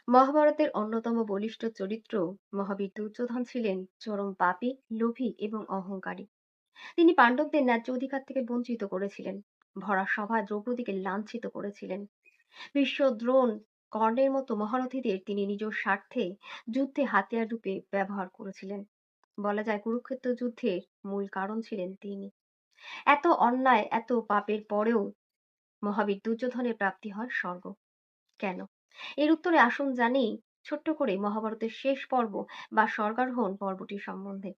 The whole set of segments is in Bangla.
মহাভারতের অন্যতম বলিষ্ঠ চরিত্র মহাবীর দুর্যোধন ছিলেন চরম পাপী, লোভী এবং অহংকারী। তিনি পাণ্ডবদের ন্যায্য অধিকার থেকে বঞ্চিত করেছিলেন। ভরা সভায় দ্রৌপদীকে লাঞ্ছিত করেছিলেন। ভীষ্ম, দ্রোণ, কর্ণের মতো মহারথীদের তিনি নিজ স্বার্থে যুদ্ধে হাতিয়ার রূপে ব্যবহার করেছিলেন। বলা যায় কুরুক্ষেত্র যুদ্ধের মূল কারণ ছিলেন তিনি। এত অন্যায়, এত পাপের পরেও মহাবীর দুর্যোধনের প্রাপ্তি হয় স্বর্গ। কেন? এর উত্তরে আসুন জানি ছোট্ট করে মহাভারতের শেষ পর্ব বা স্বর্গারোহণ পর্বটি সম্বন্ধে।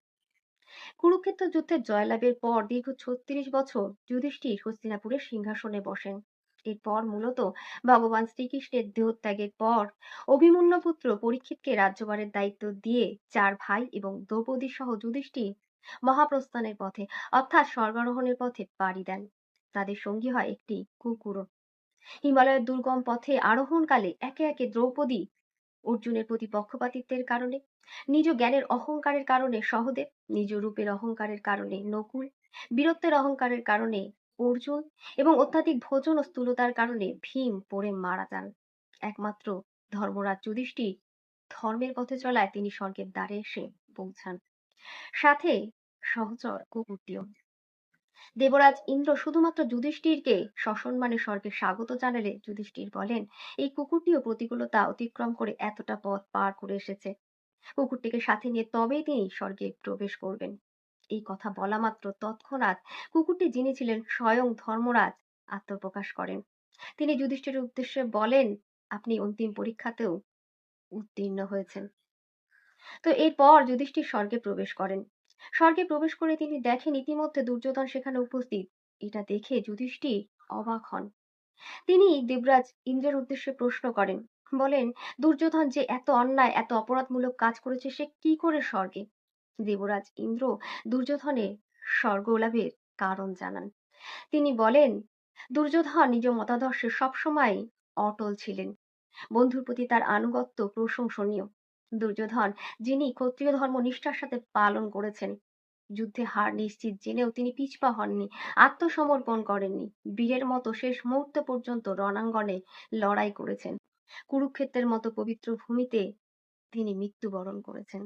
কুরুক্ষেত্র যুদ্ধের জয়লাভের পর দীর্ঘ ৩৬ বছর যুধিষ্ঠির হস্তিনাপুরের সিংহাসনে বসেন। এরপর মূলত ভগবান শ্রীকৃষ্ণের দেহত্যাগের পর অভিমন্যু পুত্র পরীক্ষিতকে রাজ্যভারের দায়িত্ব দিয়ে চার ভাই এবং দ্রৌপদী সহ যুধিষ্ঠির মহাপ্রস্থানের পথে অর্থাৎ স্বর্গারোহণের পথে পাড়ি দেন। তাদের সঙ্গী হয় একটি কুকুরও। হিমালয়ের দুর্গম পথে আরোহণকালে একে একে দ্রৌপদী, অর্জুনের প্রতি পক্ষপাতিত্বের কারণে, নিজ জ্ঞানের অহংকারের কারণে সহদেব, নিজ রূপের অহংকারের কারণে নকুল, বীরত্বের অহংকারের কারণে অর্জুন এবং অত্যাধিক ভোজন ও স্থূলতার কারণে ভীম পড়ে মারা যান। একমাত্র ধর্মরাজ যুধিষ্ঠির ধর্মের পথে চলায় তিনি স্বর্গের দ্বারে এসে পৌঁছান, সাথে সহচর কুকুরটিও। দেবরাজ ইন্দ্র শুধুমাত্র যুধিষ্ঠিরকে সসম্মানে স্বর্গে স্বাগত জানালে যুধিষ্ঠির বলেন, এই কুকুরটিও প্রতিকূলতা অতিক্রম করে এতটা পথ পার করে এসেছে, কুকুরটিকে সাথে নিয়ে তবেই তিনি স্বর্গে প্রবেশ করবেন। এই কথা বলা মাত্র তৎক্ষণাৎ কুকুরটি, যিনি ছিলেন স্বয়ং ধর্মরাজ, আত্মপ্রকাশ করেন। তিনি যুধিষ্ঠিরের উদ্দেশ্যে বলেন, আপনি অন্তিম পরীক্ষাতেও উত্তীর্ণ হয়েছেন। তো এরপর যুধিষ্ঠির স্বর্গে প্রবেশ করেন। স্বর্গে প্রবেশ করে তিনি দেখেন ইতিমধ্যে দুর্যোধন সেখানে উপস্থিত। এটা দেখে যুধিষ্ঠির অবাক হন। তিনি দেবরাজ ইন্দ্রের উদ্দেশ্যে প্রশ্ন করেন, বলেন, দুর্যোধন যে এত অন্যায়, এত অপরাধমূলক কাজ করেছে, সে কি করে স্বর্গে? দেবরাজ ইন্দ্র দুর্যোধনের স্বর্গ লাভের কারণ জানান। তিনি বলেন, দুর্যোধন নিজ মতাদর্শে সবসময় অটল ছিলেন। বন্ধুর প্রতি তার আনুগত্য প্রশংসনীয়। দুর্যোধন, যিনি ক্ষত্রিয় ধর্ম নিষ্ঠার সাথে পালন করেছেন, যুদ্ধে হার নিশ্চিত জেনেও তিনি পিছপা হননি, আত্মসমর্পণ করেননি, বীরের মতো শেষ মুহূর্ত পর্যন্ত রণাঙ্গনে লড়াই করেছেন। কুরুক্ষেত্রের মতো পবিত্র ভূমিতে তিনি মৃত্যুবরণ করেছেন।